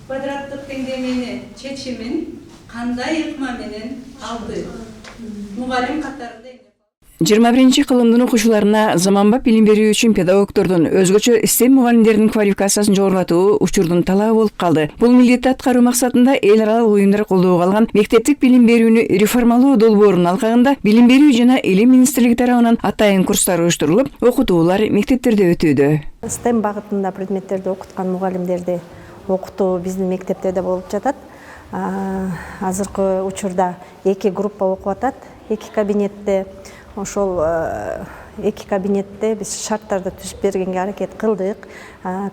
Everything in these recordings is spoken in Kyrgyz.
Квадраттык теңдемени чечимин кандай ыкма менен алды? Мугалим катарында 21 кылымдын окуучуларына заманбап билим берүү үчүн педагогдордун өзгөчө STEM мугалимдердин квалификациясын жогорулатуу учурдун талабы болуп калды. Бул милдетти аткаруу максатында эл аралык уюмдар колдоого алган мектептик билим берүүнү реформалоо долбоорунун алкагында Билим берүү жана Илим министрлиги тарабынан атайын курстар уюштурулуп, окутуулар мектептерде өтүүдө. STEM багытында предметтерди окуткан мугалимдерди окутуу биздин мектептерде болуп жатат. Азыркы учурда 2 группа окуп атат, 2 кабинетте. Ошол 2 кабинетте биз шарттарды түзүп бергенге аракет кылдык.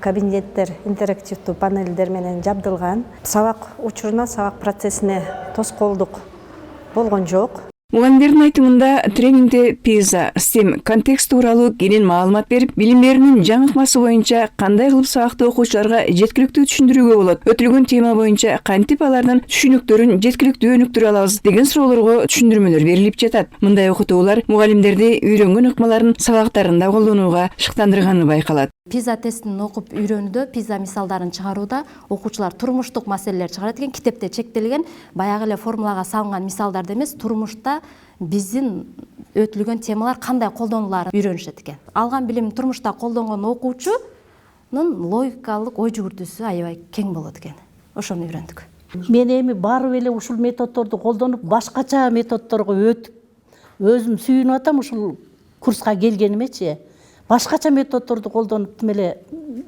Кабинеттер интерактивдүү панелдер менен жабдылган. Сабак учуруна, сабак процессине тоскоолдук болгон жок. Мугалимдердин айтымында тренингде PISA, STEM контекст тууралуу кенен маалымат берип, билим берүүнүн жаңы ыкмасы боюнча кандай кылып сабакты окуучуларга жеткиликтүү түшүндүрүүгө болот, өтүлгөн тема боюнча кантип алардын түшүнүктөрүн жеткиликтүү өнүктүрө алабыз деген суроолорго түшүндүрмөлөр берилип жатат. Мындай окутуулар мугалимдерди үйрөнгөн ыкмаларын сабактарында колдонууга шыктандырганы байкалат. PISA тестин окуп үйрөнүүдө, PISA мисалдарын чыгарууда окуучулар турмуштук маселелер чыгарат экен. Китепте чектелген, баягы эле формулага салынган мисалдарды эмес, турмушта биздин өтүлгөн темалар кандай колдонуларын үйрөнүшөт экен. Алган билим турмушта колдонгон окуучунун логикалык ой жүгүртүүсү аябай кең болот экен. Ошону үйрөндүк. Мен эми барып эле ушул методдорду колдонуп, башкача методдорго өтүп, өзүм сүйүнүп атам ушул курска келгенимечи. Башкача методдорду колдонуп, тим эле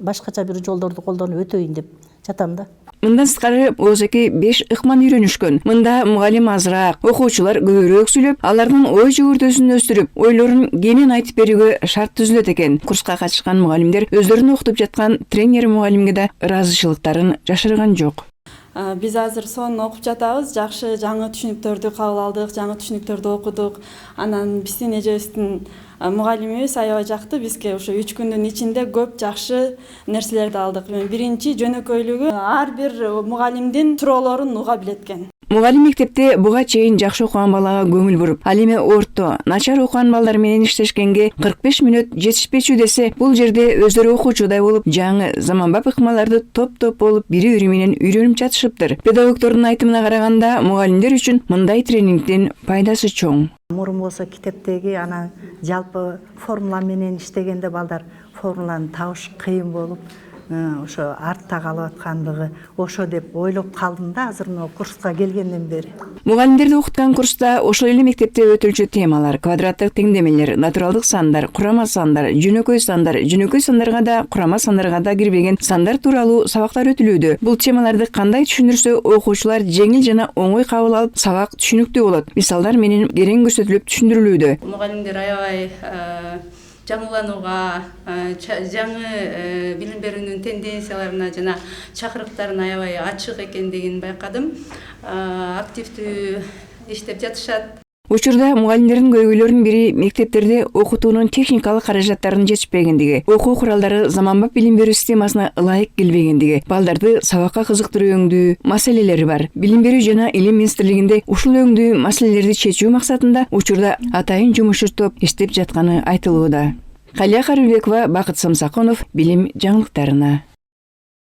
башкача бир жолдорду колдонуп өтөйүн деп жатам да. Мындан сырткары озеки 5 ыкман үйрөнүшкөн. Мында мугалим азыраак, окуучулар көбүрөөк сүйлөп, алардын ой жүгүртүүсүн өстүрүп, ойлорун кенен айтып берүүгө шарт түзүлөт экен. Курска катышкан мугалимдер өздөрүн окутуп жаткан тренер мугалимге да ыраазычылыктарын жашырган жок. Биз азыр сонун окуп жатабыз, жакшы жаңы түшүнүктөрдү кабыл алдык, жаңы түшүнүктөрдү окудук. Анан биздин эжебиздин мугалимибиз аябай жакты, бизге ошо 3 күндүн ичинде көп жакшы нерселерди алдык. Биринчи жөнөкөйлүгү ар бир мугалимдин суроолорун уга билет экен. Мугалим мектепте буга чейин жакшы окуган балага көңүл буруп, ал эми орто, начар окуган балдар менен иштешкенге 45 мүнөт жетишпечү десе, бул жерде өздөрү окуучудай болуп, жаңы заманбап ыкмаларды топ-топ болуп бири-бири менен үйрөнүп жатышыптыр. Педагогдордун айтымына караганда, мугалимдер үчүн мындай тренингдин пайдасы чоң. Мурун болсо китептеги анан жалпы формула менен иштегенде балдар формуланы табыш кыйын болуп, ошо артта калып аткандыгы ошо деп ойлоп калдым да азыр мына курска келгенден бери. Мугалимдерди окуткан курста ошол эле мектепте өтүлчү темалар: квадраттык теңдемелер, натуралдык сандар, курама сандар, жөнөкөй сандарга да, курама сандарга да кирбеген сандар тууралуу сабактар өтүлүүдө. Бул темаларды кандай түшүндүрсө, окуучулар жеңил жана оңой кабыл алып, сабак түшүнүктүү болот. Мисалдар менен керең көрсөтүлүп түшүндүрүлүүдө. Мугалимдер аябай жаңыланууга, жаңы билим берүүнүн тенденцияларына жана чакырыктарына аябай ачык экендигин байкадым. Активдүү иштеп жатышат. Учурда мугалимдердин көйгөйлөрүнүн бири мектептерде окутуунун техникалык каражаттарынын жетишпегендиги, окуу куралдары заманбап билим берүү системасына ылайык келбегендиги, балдарды сабакка кызыктыруу өңдүү маселелери бар. Билим берүү жана Илим министрлигинде ушул өңдүү маселелерди чечүү максатында учурда атайын жумуш топ иштеп жатканы айтылууда. Калия Карыбекова, Бакыт Самсаконов, билим жаңылыктарына.